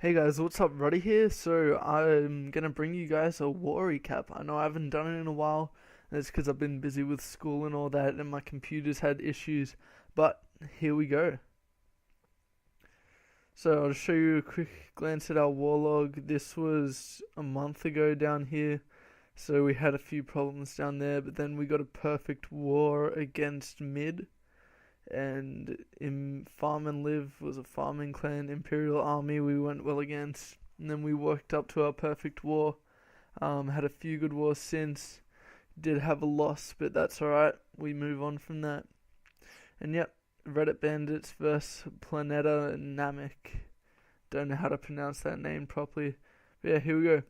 Hey guys, what's up? Ruddy here. So I'm gonna bring you guys a war recap. I know I haven't done it in a while, and it's because I've been busy with school and all that, and my computer's had issues. But here we go. So I'll show you a quick glance at our war log. This was a month ago down here, so we had a few problems down there, but then we got a perfect war against mid. And in Farm and Live was a farming clan. Imperial Army we went well against, and then we worked up to our perfect war. Had a few good wars since. Did have a loss, but that's alright. We move on from that. And yep, Reddit Bandits versus Planeta Namek. Don't know how to pronounce that name properly. But yeah, here we go.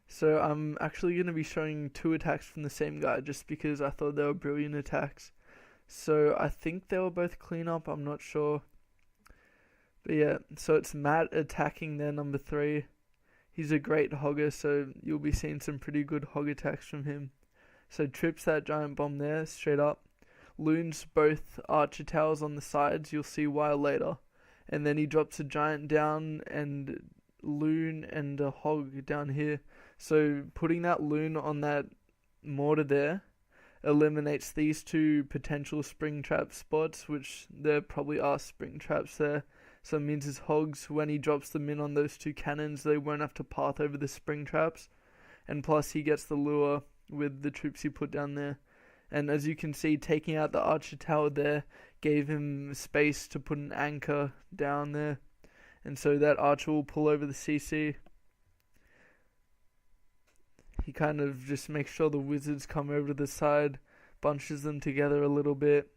So I'm actually going to be showing two attacks from the same guy just because I thought they were brilliant attacks. So I think they were both cleanup, I'm not sure. But yeah, so it's Matt attacking their number 3. He's a great hogger, so you'll be seeing some pretty good hog attacks from him. So trips that giant bomb there, straight up. Loons both archer towers on the sides, you'll see why later. And then he drops a giant down and loon and a hog down here. So putting that loon on that mortar there eliminates these two potential spring trap spots, which there probably are spring traps there. So it means his hogs, when he drops them in on those two cannons, they won't have to path over the spring traps. And plus he gets the lure with the troops he put down there. And as you can see, taking out the archer tower there gave him space to put an anchor down there. And so that archer will pull over the CC. He kind of just makes sure the wizards come over to the side, bunches them together a little bit,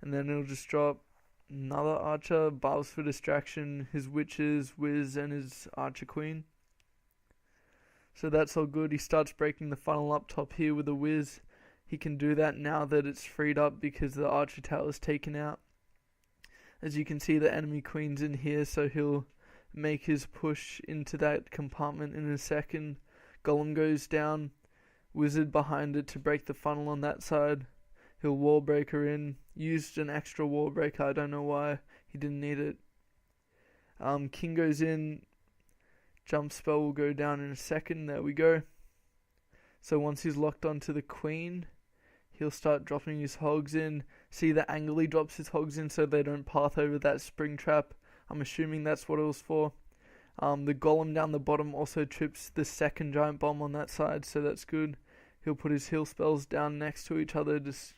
and then he'll just drop another archer, barbs for distraction, his witches, whiz, and his archer queen. So that's all good. He starts breaking the funnel up top here with a whiz. He can do that now that it's freed up because the archer tower is taken out. As you can see, the enemy queen's in here, so he'll make his push into that compartment in a second. Golem goes down, wizard behind it to break the funnel on that side. He'll wall breaker in. Used an extra wall breaker, I don't know why. He didn't need it. King goes in. Jump spell will go down in a second. There we go. So once he's locked onto the queen, he'll start dropping his hogs in. See the angle he drops his hogs in so they don't path over that spring trap. I'm assuming that's what it was for. The golem down the bottom also trips the second giant bomb on that side, so that's good. He'll put his heal spells down next to each other, just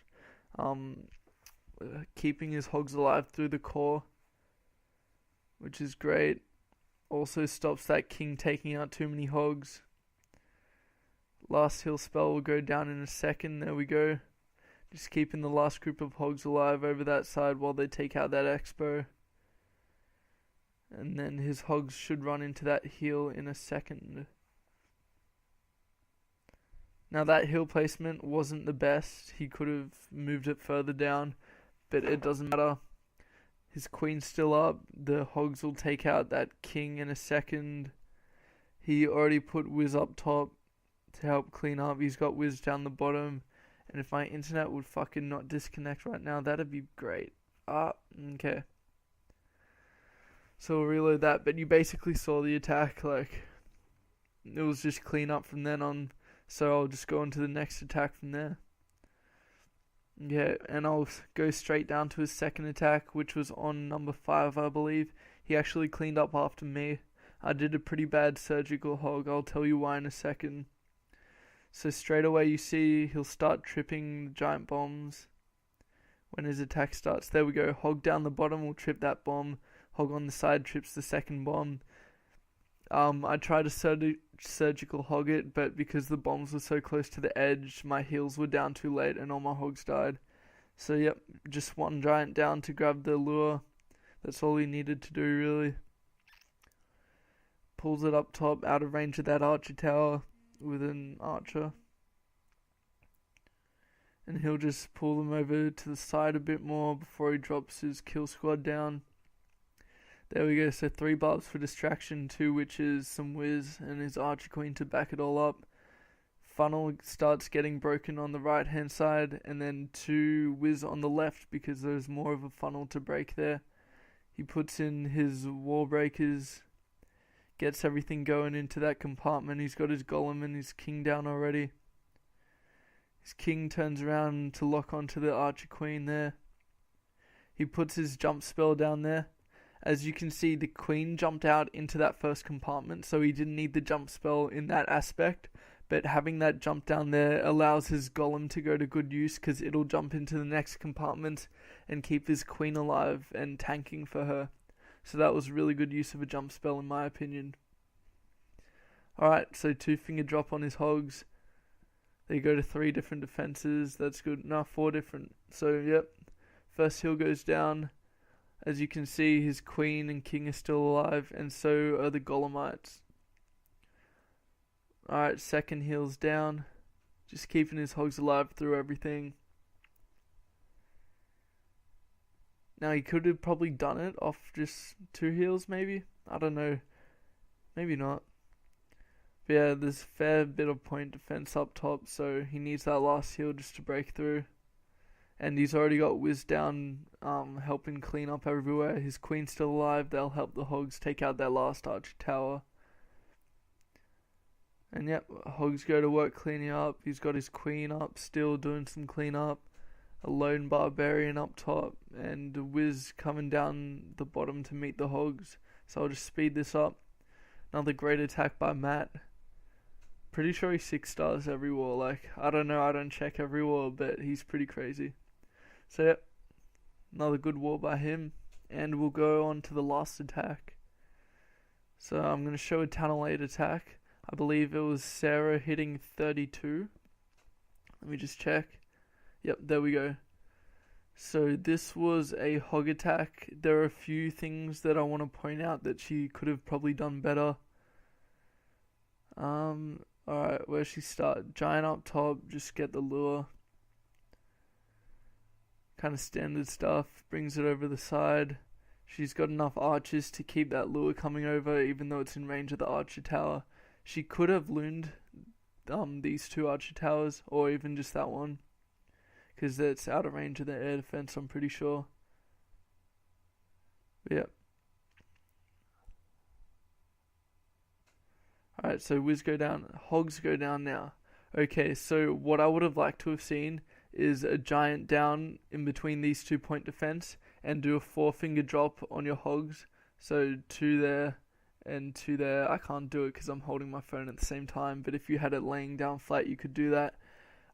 keeping his hogs alive through the core, which is great. Also stops that king taking out too many hogs. Last heal spell will go down in a second. There we go. Just keeping the last group of hogs alive over that side while they take out that expo. And then his hogs should run into that heal in a second. Now that heal placement wasn't the best. He could have moved it further down, but it doesn't matter. His queen's still up. The hogs will take out that king in a second. He already put Wiz up top to help clean up. He's got Wiz down the bottom. And if my internet would fucking not disconnect right now, that'd be great. Okay. So we'll reload that, but you basically saw the attack, like, it was just clean up from then on, so I'll just go on to the next attack from there. Yeah, and I'll go straight down to his second attack, which was on number 5, I believe. He actually cleaned up after me. I did a pretty bad surgical hog, I'll tell you why in a second. So straight away you see he'll start tripping the giant bombs when his attack starts. There we go, hog down the bottom will trip that bomb. Hog on the side trips the second bomb. I tried to surgical hog it, but because the bombs were so close to the edge, my heals were down too late and all my hogs died. So yep, just one giant down to grab the lure. That's all he needed to do really. Pulls it up top, out of range of that archer tower with an archer. And he'll just pull them over to the side a bit more before he drops his kill squad down. There we go, so 3 barbs for distraction, 2 witches, some whiz, and his archer queen to back it all up. Funnel starts getting broken on the right hand side, and then 2 whiz on the left because there's more of a funnel to break there. He puts in his wall breakers. Gets everything going into that compartment. He's got his golem and his king down already. His king turns around to lock onto the archer queen there. He puts his jump spell down there. As you can see, the queen jumped out into that first compartment, so he didn't need the jump spell in that aspect. But having that jump down there allows his golem to go to good use, because it'll jump into the next compartment and keep his queen alive and tanking for her. So that was really good use of a jump spell in my opinion. Alright, so 2-finger drop on his hogs. They go to 3 different defenses. That's good. No, 4 different. So, yep. First heal goes down. As you can see, his queen and king are still alive, and so are the golemites. Alright, second heal's down. Just keeping his hogs alive through everything. Now, he could have probably done it off just 2 heals, maybe? I don't know. Maybe not. But yeah, there's a fair bit of point defense up top, so he needs that last heal just to break through. And he's already got Wiz down, helping clean up everywhere. His queen's still alive. They'll help the hogs take out their last archer tower. And yep, hogs go to work cleaning up. He's got his queen up, still doing some cleanup. A lone barbarian up top, and Wiz coming down the bottom to meet the hogs. So I'll just speed this up. Another great attack by Matt. Pretty sure he's 6 stars every war. Like, I don't know, I don't check every war, but he's pretty crazy. So yep, another good war by him. And we'll go on to the last attack. So I'm going to show a Tunnel 8 attack. I believe it was Sarah hitting 32. Let me just check. Yep, there we go. So this was a hog attack. There are a few things that I want to point out that she could have probably done better. Alright, where she start? Giant up top, just get the lure. Kind of standard stuff. Brings it over the side. She's got enough archers to keep that lure coming over, even though it's in range of the archer tower. She could have looned these 2 archer towers, or even just that one, because that's out of range of the air defense, I'm pretty sure. But yeah. Alright, so Wiz go down, hogs go down now. Okay, so what I would have liked to have seen is a giant down in between these 2 point defense and do a 4-finger drop on your hogs. So 2 there and 2 there. I can't do it because I'm holding my phone at the same time, but if you had it laying down flat, you could do that.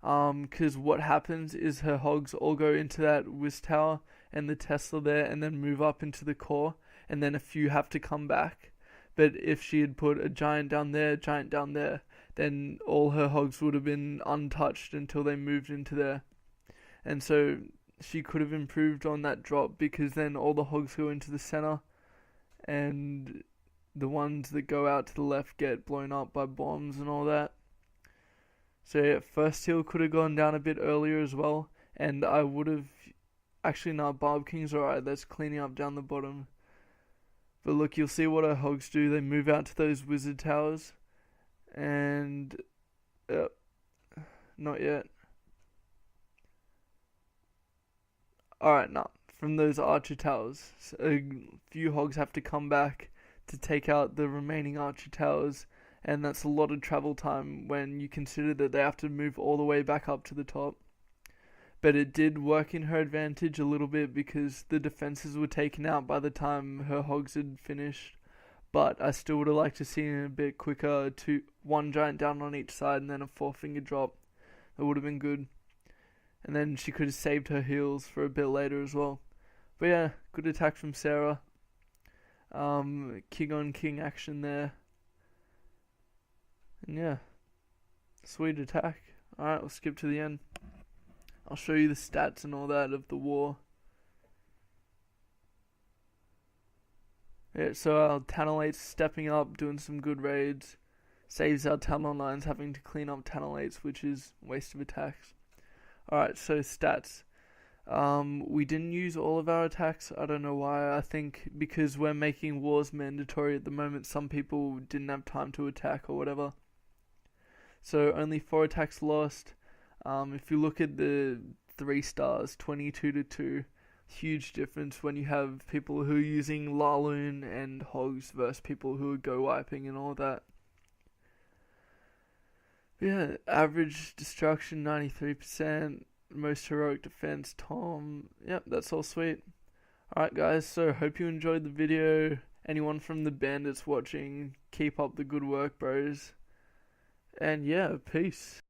Because what happens is her hogs all go into that Wiz tower and the Tesla there, and then move up into the core, and then a few have to come back. But if she had put a giant down there, then all her hogs would have been untouched until they moved into there. And so she could have improved on that drop, because then all the hogs go into the center, and the ones that go out to the left get blown up by bombs and all that. So yeah, first heal could have gone down a bit earlier as well, and I would have... Actually, no, Barb King's alright, that's cleaning up down the bottom. But look, you'll see what our hogs do. They move out to those wizard towers, and... not yet. Alright, no. From those archer towers, so a few hogs have to come back to take out the remaining archer towers, and that's a lot of travel time when you consider that they have to move all the way back up to the top. But it did work in her advantage a little bit, because the defenses were taken out by the time her hogs had finished. But I still would have liked to see it a bit quicker, 1 giant down on each side and then a 4-finger drop. That would have been good. And then she could have saved her heals for a bit later as well. But yeah, good attack from Sarah. King on king action there. And yeah, sweet attack. Alright, we'll skip to the end. I'll show you the stats and all that of the war. Yeah, so our Tannelate's stepping up, doing some good raids. Saves our Talon lines having to clean up Tannelates, which is a waste of attacks. Alright, so stats. We didn't use all of our attacks. I don't know why. I think because we're making wars mandatory at the moment, some people didn't have time to attack or whatever. So only 4 attacks lost. If you look at the 3 stars, 22 to 2, huge difference when you have people who are using loon and hogs versus people who are go wiping and all that. Yeah, average destruction 93%, most heroic defense Tom. Yep, that's all sweet. Alright guys, so hope you enjoyed the video. Anyone from the Bandits watching, keep up the good work, bros. And yeah, peace.